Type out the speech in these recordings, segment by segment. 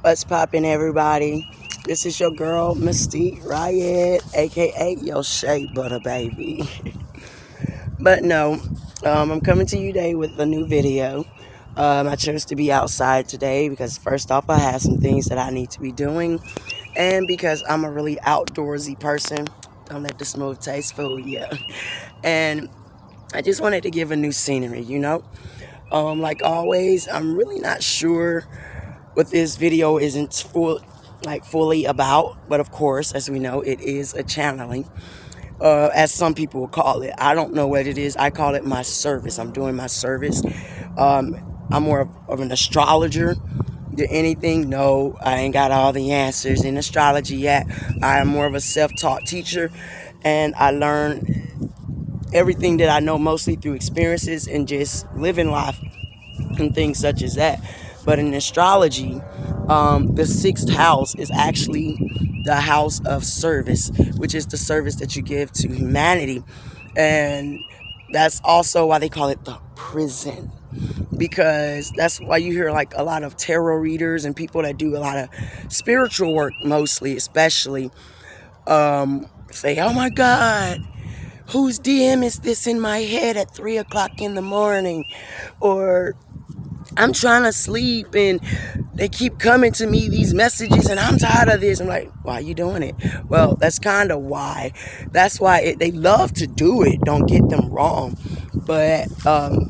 What's poppin', everybody? This is your girl, Mystique, Riot, aka your shea butter baby. But no, I'm coming to you today with a new video. I chose to be outside today because first off, I have some things that I need to be doing, and because I'm a really outdoorsy person. Don't let the smooth taste fool you. And I just wanted to give a new scenery, Like always, I'm really not sure what this video isn't fully about, but of course, as we know, it is a channeling, as some people will call it. I don't know what it is. I call it my service. I'm doing my service. I'm more of an astrologer than anything. No, I ain't got all the answers in astrology yet. I am more of a self-taught teacher, and I learn everything that I know mostly through experiences and just living life and things such as that. But in astrology, the sixth house is actually the house of service, which is the service that you give to humanity. And that's also why they call it the prison, because that's why you hear like a lot of tarot readers and people that do a lot of spiritual work, mostly, especially, say, oh my God, whose DM is this in my head at 3 o'clock in the morning? Or I'm trying to sleep and they keep coming to me, these messages, and I'm tired of this. I'm like, why are you doing it? Well, that's kind of why. That's why they love to do it. Don't get them wrong. But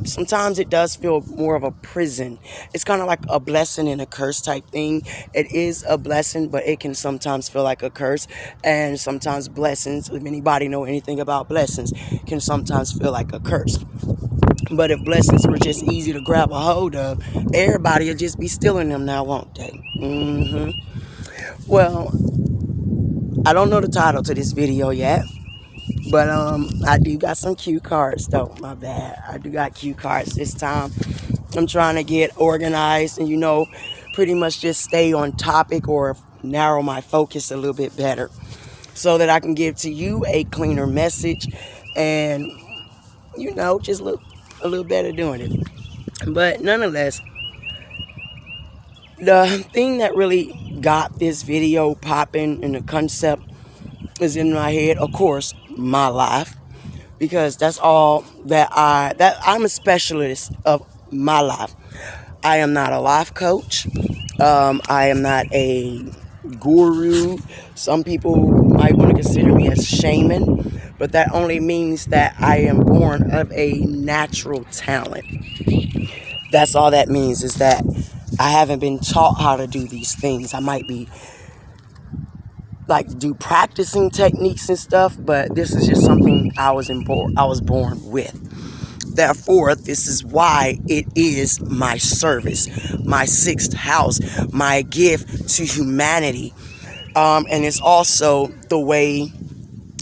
sometimes it does feel more of a prison. It's kind of like a blessing and a curse type thing. It is a blessing, but it can sometimes feel like a curse. And sometimes blessings, if anybody know anything about blessings, can sometimes feel like a curse. But if blessings were just easy to grab a hold of, everybody would just be stealing them now, won't they? Well, I don't know the title to this video yet, but I do got some cue cards though. My bad. I do got cue cards this time. I'm trying to get organized and pretty much just stay on topic or narrow my focus a little bit better, so that I can give to you a cleaner message and just look a little better doing it. But nonetheless, the thing that really got this video popping and the concept is in my head, of course, my life, because that's all that I'm a specialist of my life. I am not a life coach. I am not a guru. Some people might want to consider me a shaman, but that only means that I am born of a natural talent. That's all that means, is that I haven't been taught how to do these things. I might be do practicing techniques and stuff, but this is just something I was born with. Therefore, this is why it is my service, my sixth house, my gift to humanity. And it's also the way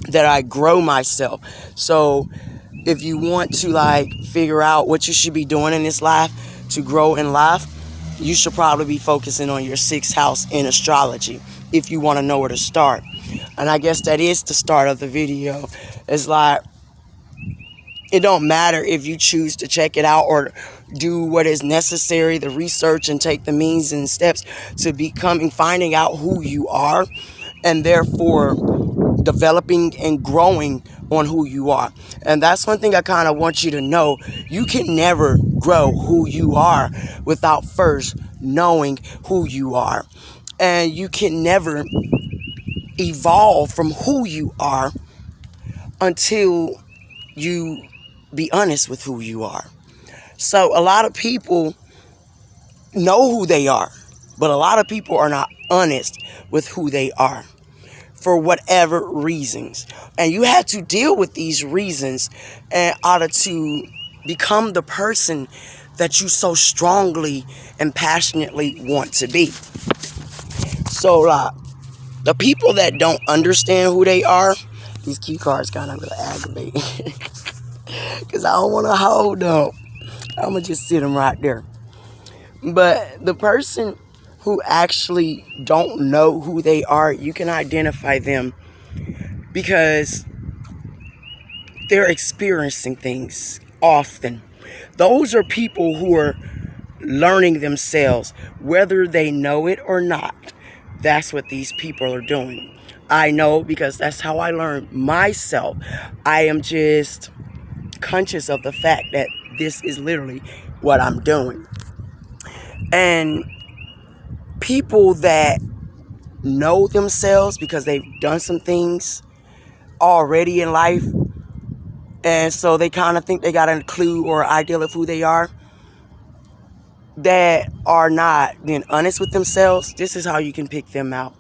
that I grow myself. So if you want to figure out what you should be doing in this life to grow in life, you should probably be focusing on your sixth house in astrology if you want to know where to start. And I guess that is the start of the video. It's it don't matter if you choose to check it out or do what is necessary, the research, and take the means and steps to finding out who you are, and therefore developing and growing on who you are. And that's one thing I kind of want you to know. You can never grow who you are without first knowing who you are. And you can never evolve from who you are until you be honest with who you are. So a lot of people know who they are, but a lot of people are not honest with who they are for whatever reasons. And you have to deal with these reasons in order to become the person that you so strongly and passionately want to be. So the people that don't understand who they are, these cue cards kind of really aggravate because I don't want to hold them. I'm going to just sit them right there. But the person who actually don't know who they are, you can identify them because they're experiencing things often. Those are people who are learning themselves, whether they know it or not. That's what these people are doing. I know because that's how I learned myself. I am just conscious of the fact that this is literally what I'm doing. And people that know themselves because they've done some things already in life, and so they kind of think they got a clue or idea of who they are, that are not being honest with themselves, this is how you can pick them out.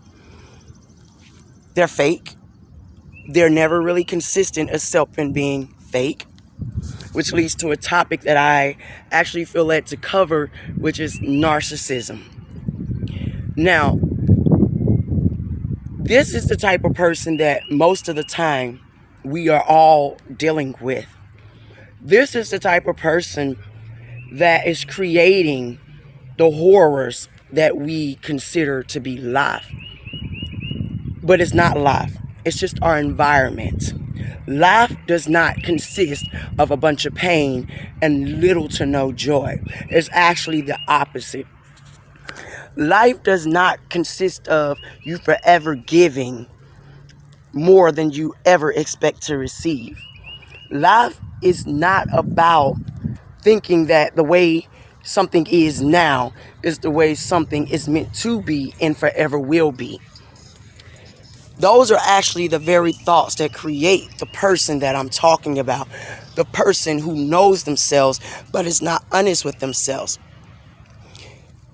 They're fake. They're never really consistent except in being fake, which leads to a topic that I actually feel led to cover, which is narcissism. Now, this is the type of person that most of the time we are all dealing with. This is the type of person that is creating the horrors that we consider to be life. But it's not life. It's just our environment. Life does not consist of a bunch of pain and little to no joy. It's actually the opposite. Life does not consist of you forever giving more than you ever expect to receive. Life is not about thinking that the way something is now is the way something is meant to be and forever will be. Those are actually the very thoughts that create the person that I'm talking about. The person who knows themselves but is not honest with themselves.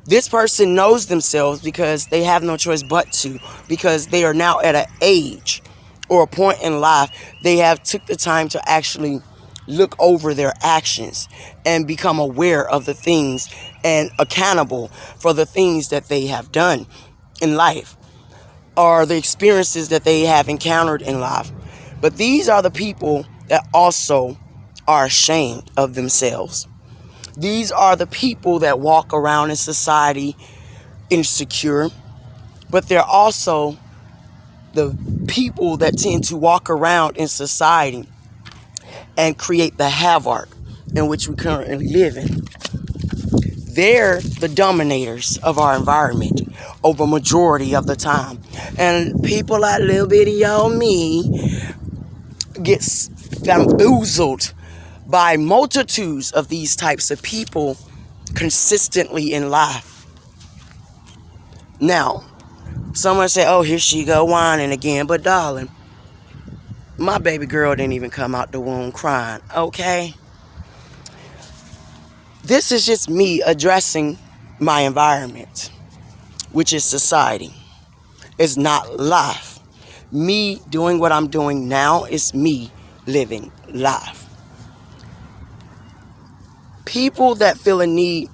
This person knows themselves because they have no choice but to, because they are now at an age or a point in life they have took the time to actually look over their actions and become aware of the things and accountable for the things that they have done in life or the experiences that they have encountered in life. But these are the people that also are ashamed of themselves. These are the people that walk around in society insecure, but they're also the people that tend to walk around in society and create the havoc in which we currently live in. They're the dominators of our environment over majority of the time. And people like little bitty old me gets bamboozled by multitudes of these types of people consistently in life. Now, someone say, oh, here she go whining again. But darling, my baby girl didn't even come out the womb crying, okay? This is just me addressing my environment, which is society. It's not life. Me doing what I'm doing now is me living life. People that feel a need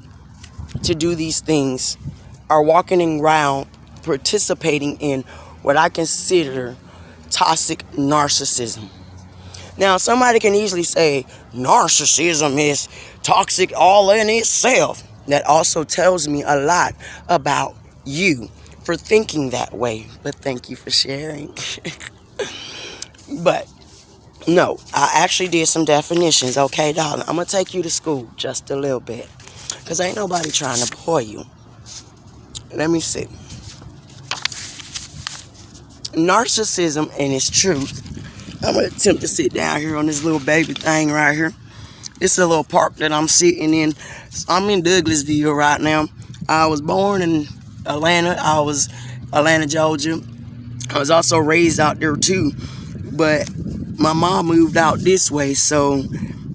to do these things are walking around participating in what I consider toxic narcissism. Now, somebody can easily say narcissism is toxic all in itself. That also tells me a lot about you for thinking that way. But thank you for sharing. But no, I actually did some definitions, okay, darling? I'm going to take you to school just a little bit, because ain't nobody trying to bore you. Let me see. Narcissism and its truth. I'm going to attempt to sit down here on this little baby thing right here. It's a little park that I'm sitting in. I'm in Douglasville right now. I was born in Atlanta, Georgia. I was also raised out there too. But my mom moved out this way, so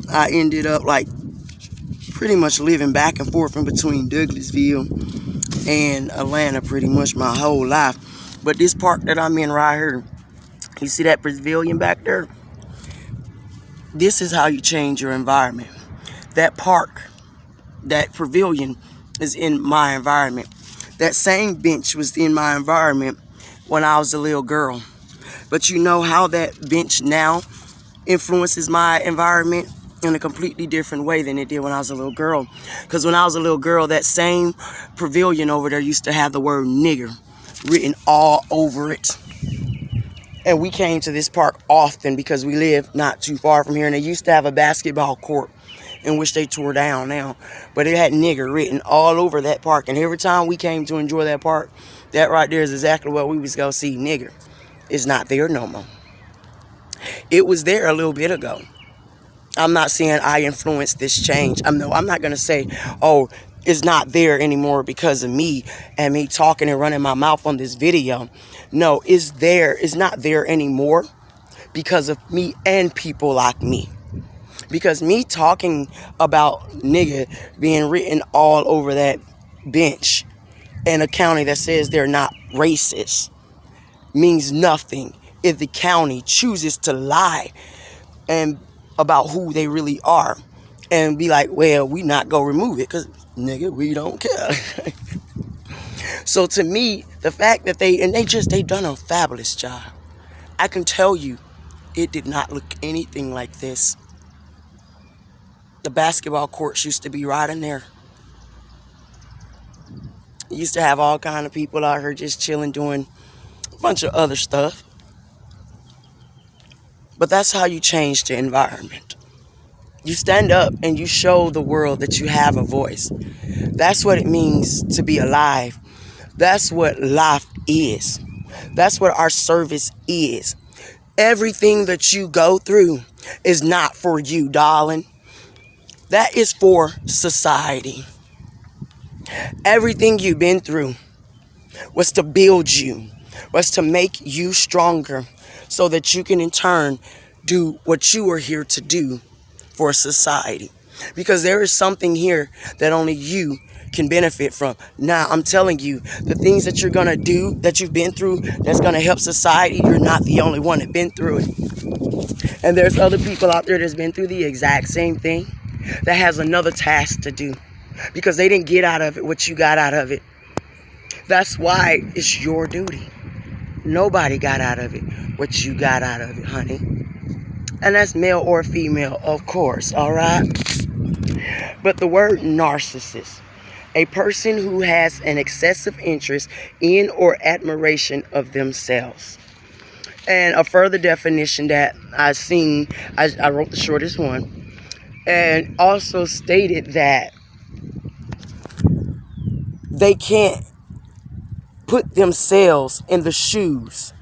I ended up like pretty much living back and forth in between Douglasville and Atlanta pretty much my whole life. But this park that I'm in right here, you see that pavilion back there? This is how you change your environment. That park, that pavilion is in my environment. That same bench was in my environment when I was a little girl. But you know how that bench now influences my environment in a completely different way than it did when I was a little girl. Because when I was a little girl, that same pavilion over there used to have the word nigger written all over it. And we came to this park often because we live not too far from here. And they used to have a basketball court in which they tore down now. But it had nigger written all over that park. And every time we came to enjoy that park, that right there is exactly what we was going to see. Nigger. It's not there no more. It was there a little bit ago. I'm not saying I influenced this change. I'm not going to say, oh, it's not there anymore because of me and me talking and running my mouth on this video. No, it's there. It's not there anymore because of me and people like me. Because me talking about nigga being written all over that bench in a county that says they're not racist means nothing if the county chooses to lie and about who they really are and be like, well, we not gonna remove it because nigga, we don't care. So to me, the fact that they done a fabulous job. I can tell you it did not look anything like this. The basketball courts used to be right in there. You used to have all kind of people out here just chilling, doing a bunch of other stuff. But that's how you change the environment. You stand up and you show the world that you have a voice. That's what it means to be alive. That's what life is. That's what our service is. Everything that you go through is not for you, darling. That is for society. Everything you've been through was to build you, was to make you stronger so that you can in turn do what you are here to do for society. Because there is something here that only you can benefit from. Now, I'm telling you, the things that you're going to do, that you've been through, that's going to help society, you're not the only one that's been through it. And there's other people out there that's been through the exact same thing that has another task to do because they didn't get out of it what you got out of it. That's why it's your duty. Nobody got out of it what you got out of it, honey. And that's male or female, of course, all right? But the word narcissist, a person who has an excessive interest in or admiration of themselves. And a further definition that I've seen, I wrote the shortest one, and also stated that they can't put themselves in the shoes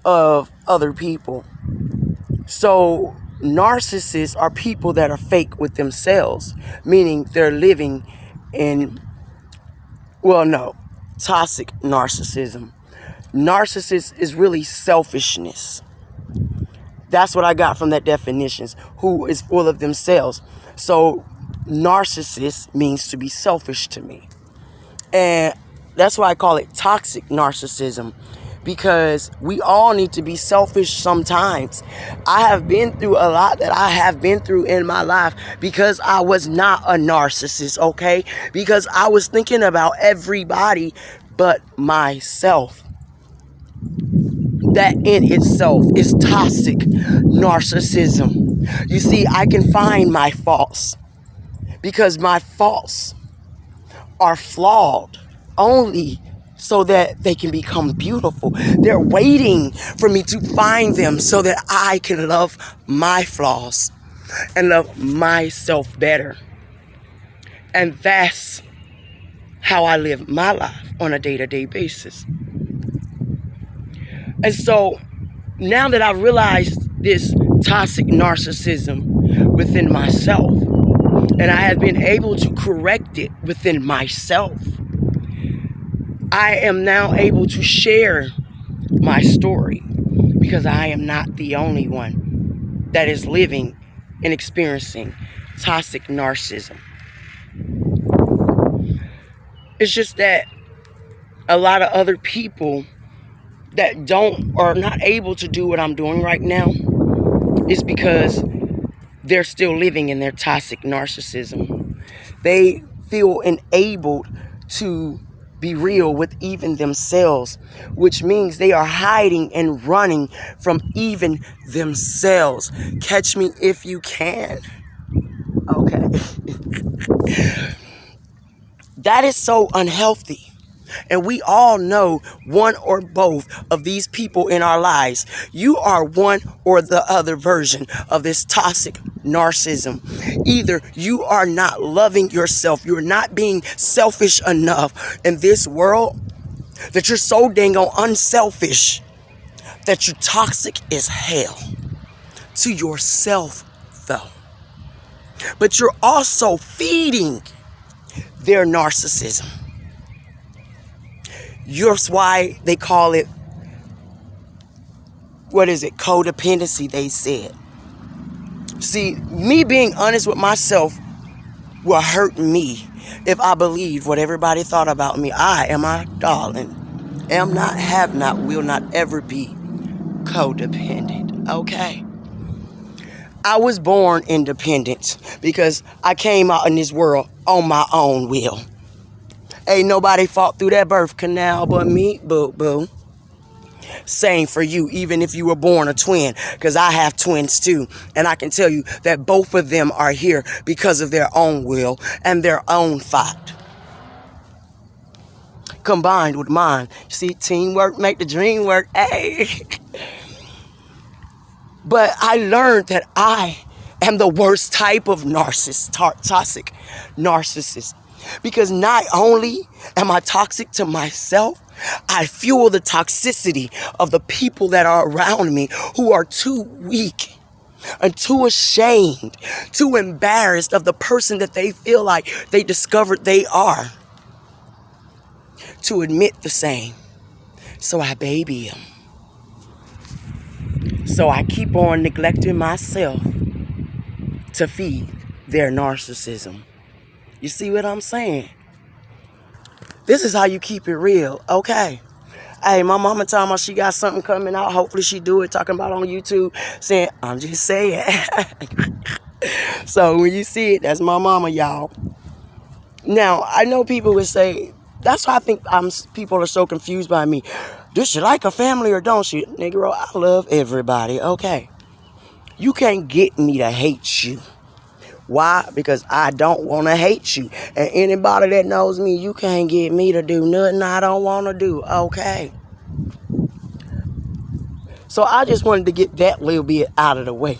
of other people. So narcissists are people that are fake with themselves, meaning they're living in, toxic narcissism. Narcissist is really selfishness. That's what I got from that definition, who is full of themselves. So narcissist means to be selfish to me. And that's why I call it toxic narcissism, because we all need to be selfish sometimes. I have been through a lot that I have been through in my life because I was not a narcissist, okay? Because I was thinking about everybody but myself. That in itself is toxic narcissism. You see, I can find my faults because my faults are flawed only so that they can become beautiful. They're waiting for me to find them so that I can love my flaws and love myself better. And that's how I live my life on a day-to-day basis. And so now that I've realized this toxic narcissism within myself, and I have been able to correct it within myself, I am now able to share my story because I am not the only one that is living and experiencing toxic narcissism. It's just that a lot of other people that are not able to do what I'm doing right now is because they're still living in their toxic narcissism. They feel enabled to be real with even themselves, which means they are hiding and running from even themselves. Catch me if you can. Okay. That is so unhealthy And we all know one or both of these people in our lives. You are one or the other version of this toxic narcissism. Either you are not loving yourself, you're not being selfish enough in this world, that you're so dang on unselfish that you're toxic as hell to yourself, though. But you're also feeding their narcissism. That's why they call it, codependency, they said. See, me being honest with myself will hurt me if I believe what everybody thought about me. I am my darling. Am not, have not, will not ever be codependent. Okay? I was born independent because I came out in this world on my own will. Ain't nobody fought through that birth canal but me, boo-boo. Same for you, even if you were born a twin, because I have twins too. And I can tell you that both of them are here because of their own will and their own fight, combined with mine. See, teamwork make the dream work. Hey. But I learned that I am the worst type of toxic narcissist. Because not only am I toxic to myself, I fuel the toxicity of the people that are around me who are too weak and too ashamed, too embarrassed of the person that they feel like they discovered they are, to admit the same. So I baby them. So I keep on neglecting myself to feed their narcissism. You see what I'm saying? This is how you keep it real, okay? Hey, my mama talking about she got something coming out. Hopefully she do it, talking about on YouTube, saying, I'm just saying. So when you see it, that's my mama, y'all. Now, I know people would say, that's why I think people are so confused by me. Does she like a family or don't she? Negro, I love everybody, okay? You can't get me to hate you. Why? Because I don't want to hate you. And anybody that knows me, you can't get me to do nothing I don't want to do, okay? So I just wanted to get that little bit out of the way.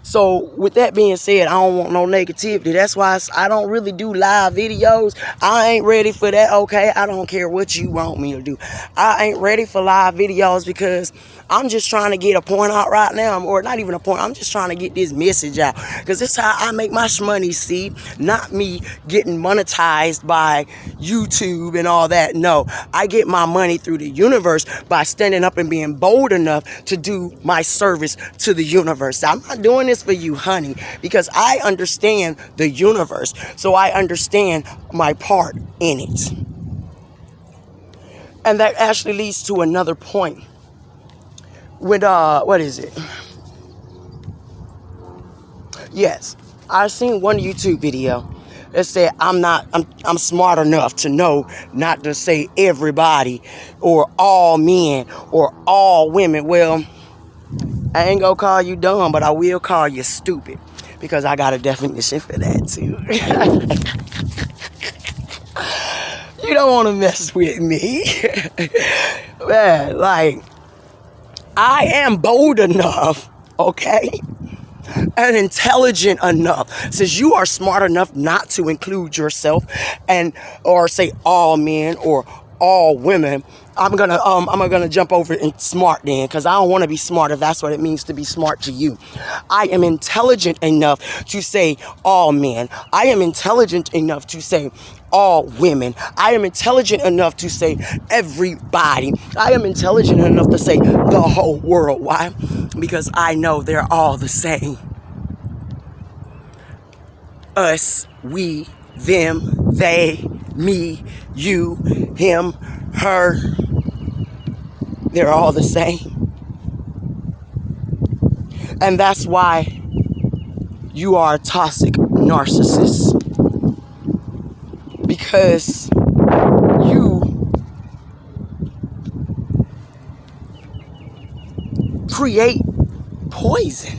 So with that being said, I don't want no negativity. That's why I don't really do live videos. I ain't ready for that, okay? I don't care what you want me to do. I ain't ready for live videos because I'm just trying to get a point out right now. Or not even a point. I'm just trying to get this message out. Because that's how I make my money, see? Not me getting monetized by YouTube and all that. No, I get my money through the universe by standing up and being bold enough to do my service to the universe. I'm not doing this for you, honey, because I understand the universe. So I understand my part in it. And that actually leads to another point. With what is it? Yes, I seen one YouTube video that said I'm smart enough to know not to say everybody or all men or all women. Well, I ain't gonna call you dumb, but I will call you stupid because I got a definition for that too. You don't want to mess with me. Man, like, I am bold enough, okay, and intelligent enough, since you are smart enough not to include yourself or say all men or all women. I'm gonna jump over in smart then, because I don't want to be smart if that's what it means to be smart to you. I am intelligent enough to say all men. I am intelligent enough to say all women. I am intelligent enough to say everybody. I am intelligent enough to say the whole world. Why? Because I know they're all the same. Us, we, them, they, me, you, him, her. They're all the same. And that's why you are a toxic narcissist. Because you create poison.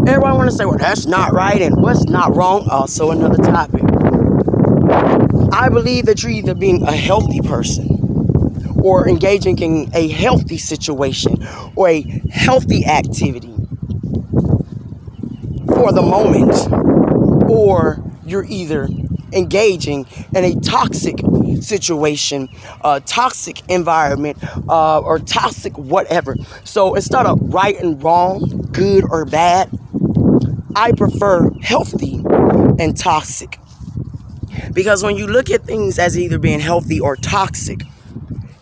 Everybody want to say, well, that's not right and what's not wrong. Also another topic. I I believe that you're either being a healthy person or engaging in a healthy situation or a healthy activity for the moment, or you're either engaging in a toxic situation, a toxic environment, or toxic whatever. So instead of right and wrong, good or bad, I prefer healthy and toxic. Because when you look at things as either being healthy or toxic,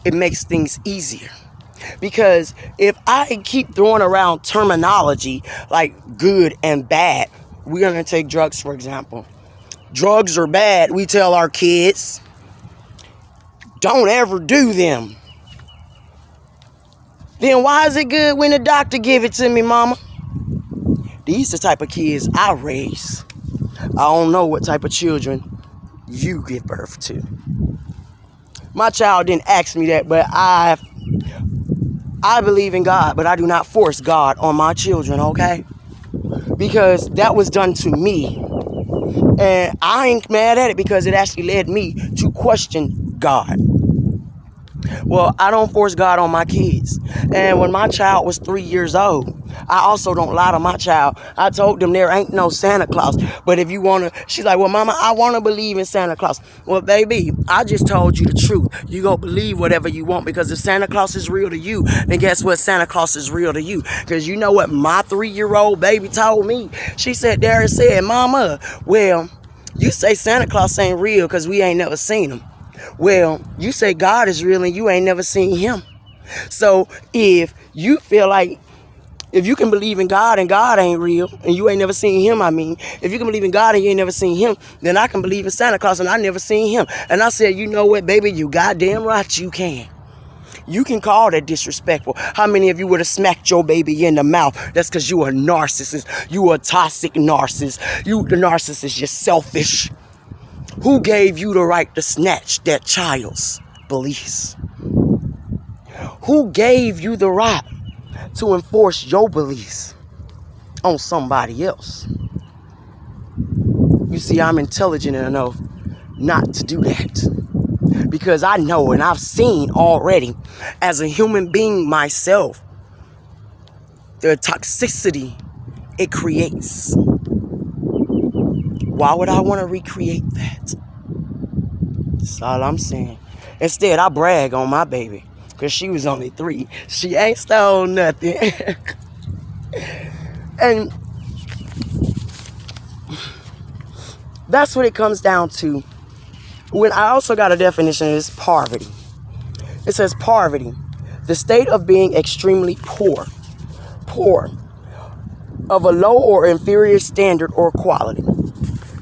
it makes things easier. Because if I keep throwing around terminology like good and bad, we're going to take drugs, for example. Drugs are bad. We tell our kids, don't ever do them. Then why is it good when the doctor give it to me, mama? These the type of kids I raise. I don't know what type of children you give birth to. My child didn't ask me that, but I believe in God, but I do not force God on my children, okay? Because that was done to me. And I ain't mad at it because it actually led me to question God. Well, I don't force God on my kids. And when my child was 3 years old, I also don't lie to my child. I told them there ain't no Santa Claus. But if you want to, she's like, well, mama, I want to believe in Santa Claus. Well, baby, I just told you the truth. You go believe whatever you want, because if Santa Claus is real to you, then guess what? Santa Claus is real to you. Because you know what my 3-year-old baby told me? She said, Darius said, mama, well, you say Santa Claus ain't real because we ain't never seen him. Well, you say God is real and you ain't never seen him. So if you feel like, if you can believe in God and God ain't real and you ain't never seen him, if you can believe in God and you ain't never seen him, then I can believe in Santa Claus and I never seen him. And I said, you know what, baby, you goddamn right you can. You can call that disrespectful. How many of you would have smacked your baby in the mouth? That's because you a narcissist. You a toxic narcissist. You the narcissist, you're selfish. Who gave you the right to snatch that child's beliefs? Who gave you the right to enforce your beliefs on somebody else? You see, I'm intelligent enough not to do that. Because I know and I've seen already, as a human being myself, the toxicity it creates. Why would I want to recreate that? That's all I'm saying. Instead, I brag on my baby because she was only 3. She ain't stole nothing. And that's what it comes down to. When I also got a definition, is poverty. It says poverty, the state of being extremely poor. Poor, of a low or inferior standard or quality.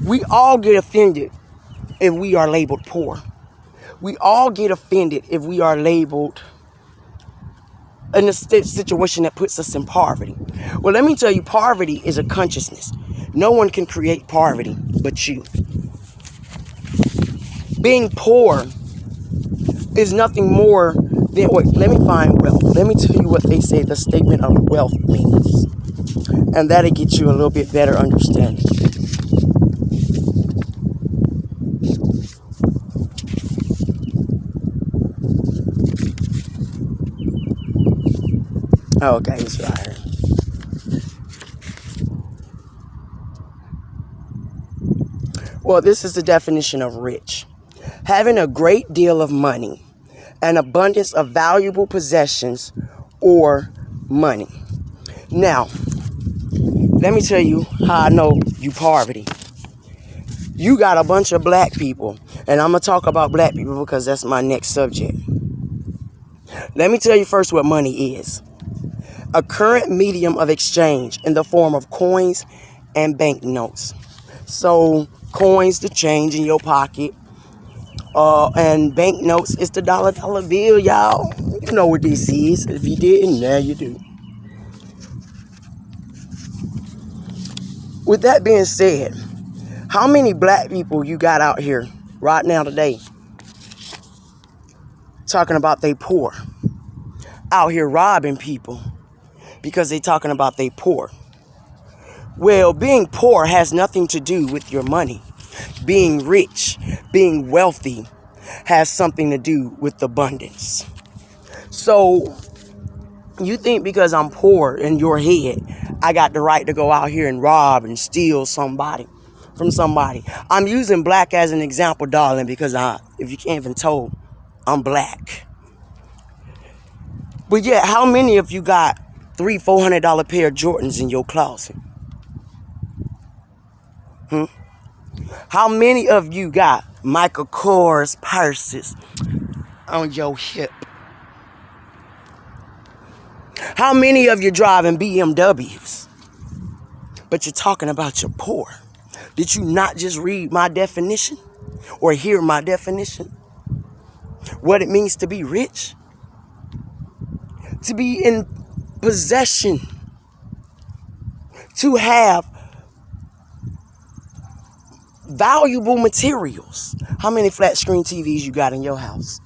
We all get offended if we are labeled poor. We all get offended if we are labeled in a situation that puts us in poverty. Well, let me tell you, poverty is a consciousness. No one can create poverty but you. Being poor is nothing more than, wait, let me find wealth. Let me tell you what they say the statement of wealth means. And that'll get you a little bit better understanding. Okay, it's right here. Well, this is the definition of rich. Having a great deal of money, an abundance of valuable possessions or money. Now, let me tell you how I know you poverty. You got a bunch of black people, and I'm going to talk about black people because that's my next subject. Let me tell you first what money is. A current medium of exchange in the form of coins and banknotes. So, coins, the change in your pocket, and banknotes is the dollar bill, y'all. You know what this is. If you didn't, now you do. With that being said, how many black people you got out here right now today talking about they poor? Out here robbing people because they talking about they poor. Well, being poor has nothing to do with your money. Being rich, being wealthy has something to do with abundance. So you think because I'm poor in your head, I got the right to go out here and rob and steal from somebody. I'm using black as an example, darling, because if you can't even tell, I'm black. But yeah, how many of you got $300-$400 pair of Jordans in your closet? How many of you got Michael Kors purses on your hip? How many of you driving BMWs? But you're talking about you're poor. Did you not just read my definition or hear my definition? What it means to be rich? To be in possession. To have valuable materials. How many flat screen TVs you got in your house?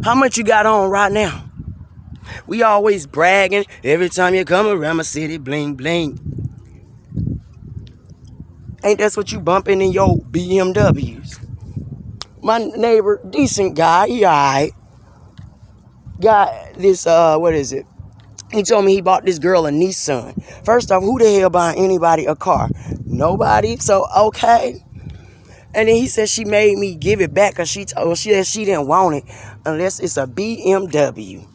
How much you got on right now? We always bragging every time you come around my city, bling bling. Ain't that what you bumping in your BMWs? My neighbor, decent guy, he alright. Got this, what is it? He told me he bought this girl a Nissan. First off, who the hell buying anybody a car? Nobody, so okay. And then he said she made me give it back because she said she didn't want it unless it's a BMW.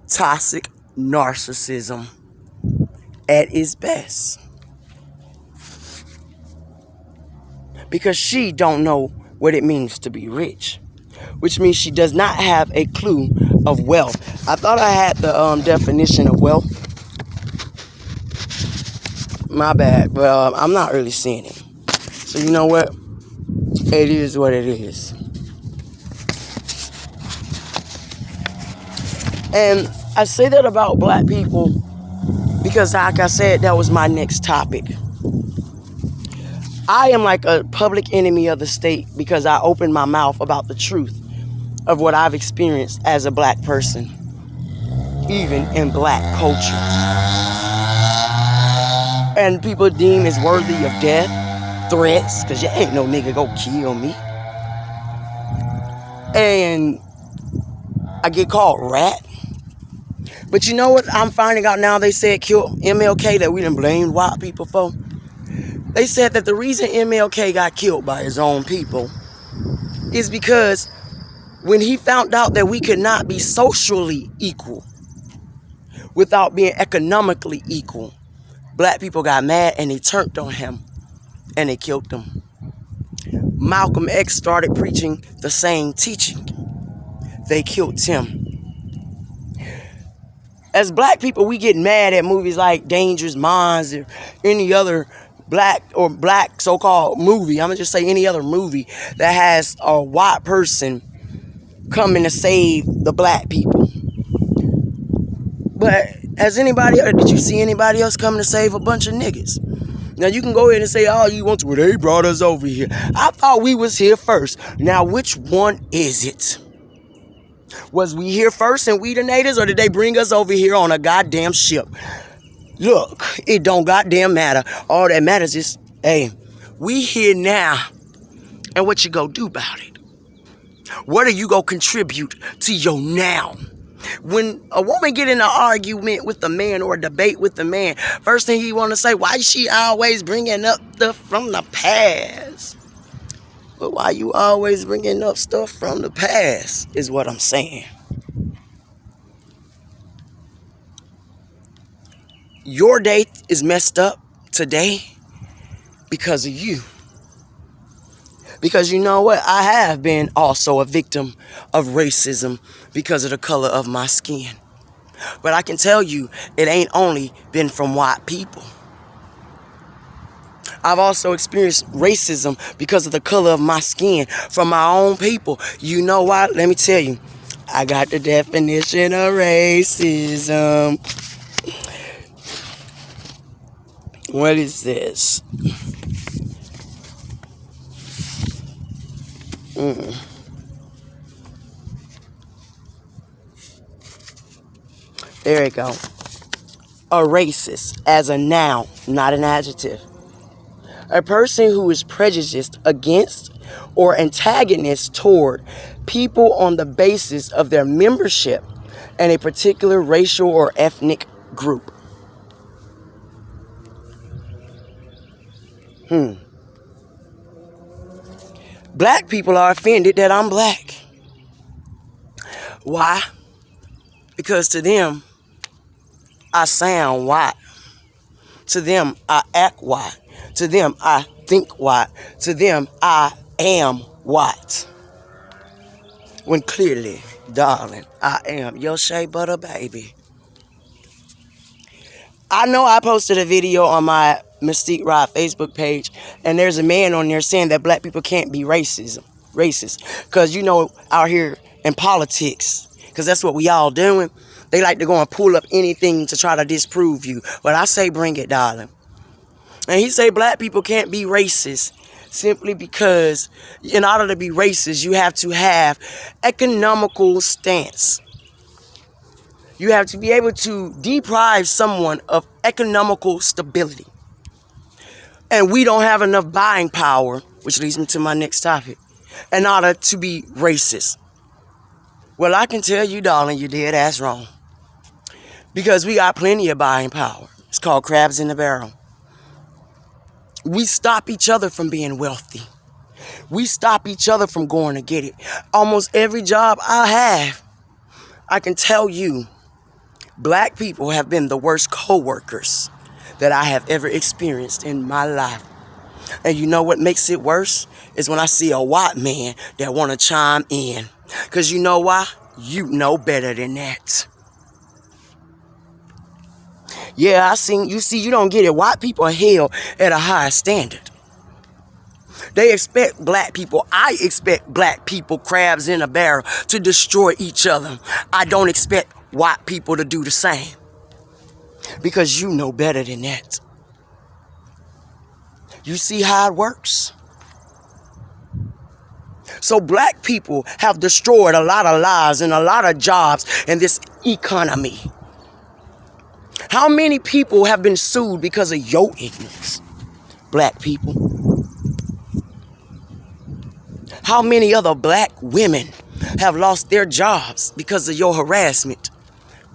Toxic narcissism at its best. Because she don't know what it means to be rich. Which means she does not have a clue of wealth. I thought I had the definition of wealth. My bad, but I'm not really seeing it. So you know what? It is what it is. And I say that about black people because, like I said, that was my next topic. I am like a public enemy of the state because I opened my mouth about the truth of what I've experienced as a black person, even in black culture. And people deem as worthy of death, threats, because you ain't no nigga go kill me. And I get called rat. But you know what I'm finding out now? They said kill MLK that we done blamed white people for. They said that the reason MLK got killed by his own people is because when he found out that we could not be socially equal without being economically equal, black people got mad and they turned on him and they killed him. Malcolm X started preaching the same teaching. They killed him. As black people, we get mad at movies like Dangerous Minds or any other black so-called movie. I'm going to just say any other movie that has a white person coming to save the black people. But did you see anybody else coming to save a bunch of niggas? Now you can go ahead and say all you want to, well, they brought us over here. I thought we was here first. Now which one is it? Was we here first and we the natives, or did they bring us over here on a goddamn ship? Look, it don't goddamn matter. All that matters is, hey, we here now. And what you gonna do about it? What are you gonna contribute to your now? When a woman get in an argument with a man or a debate with a man, first thing he want to say, why is she always bringing up stuff from the past? But why you always bringing up stuff from the past is what I'm saying. Your day is messed up today because of you. Because you know what? I have been also a victim of racism because of the color of my skin. But I can tell you, it ain't only been from white people. I've also experienced racism because of the color of my skin from my own people. You know why? Let me tell you. I got the definition of racism. What is this? There we go. a racist as a noun, not an adjective. A person who is prejudiced against or antagonist toward people on the basis of their membership in a particular racial or ethnic group. Black people are offended that I'm black. Why? Because to them, I sound white. To them, I act white. To them, I think white. To them, I am white. When clearly, darling, I am your shea butter baby. I know I posted a video on my Mystique Riot Facebook page, and there's a man on there saying that black people can't be racist. Because, you know, out here in politics, because that's what we all doing, they like to go and pull up anything to try to disprove you. But I say bring it, darling. And he say black people can't be racist simply because in order to be racist, you have to have economical stance. You have to be able to deprive someone of economical stability. And we don't have enough buying power, which leads me to my next topic, in order to be racist. Well, I can tell you, darling, you're dead ass wrong. Because we got plenty of buying power. It's called crabs in the barrel. We stop each other from being wealthy. We stop each other from going to get it. Almost every job I have, I can tell you, black people have been the worst co-workers that I have ever experienced in my life. And you know what makes it worse? Is when I see a white man that want to chime in. Because you know why? You know better than that. Yeah, you don't get it. White people are held at a higher standard. They expect black people, I expect black people, crabs in a barrel, to destroy each other. I don't expect white people to do the same. Because you know better than that. You see how it works? So black people have destroyed a lot of lives and a lot of jobs in this economy. How many people have been sued because of your ignorance? Black people. How many other black women have lost their jobs because of your harassment?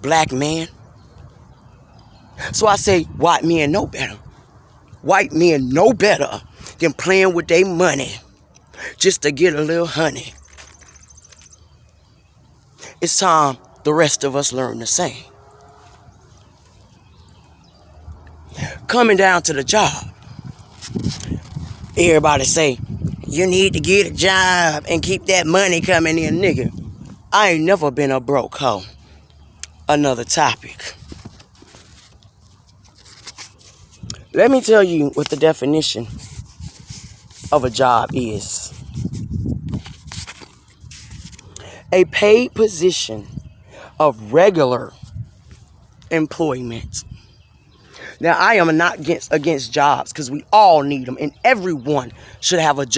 Black man. So I say white men know better. White men know better than playing with their money just to get a little honey. It's time the rest of us learn the same. Coming down to the job, everybody say, you need to get a job and keep that money coming in, nigga. I ain't never been a broke hoe. Another topic. Let me tell you what the definition of a job is. A paid position of regular employment. Now, I am not against jobs because we all need them and everyone should have a job.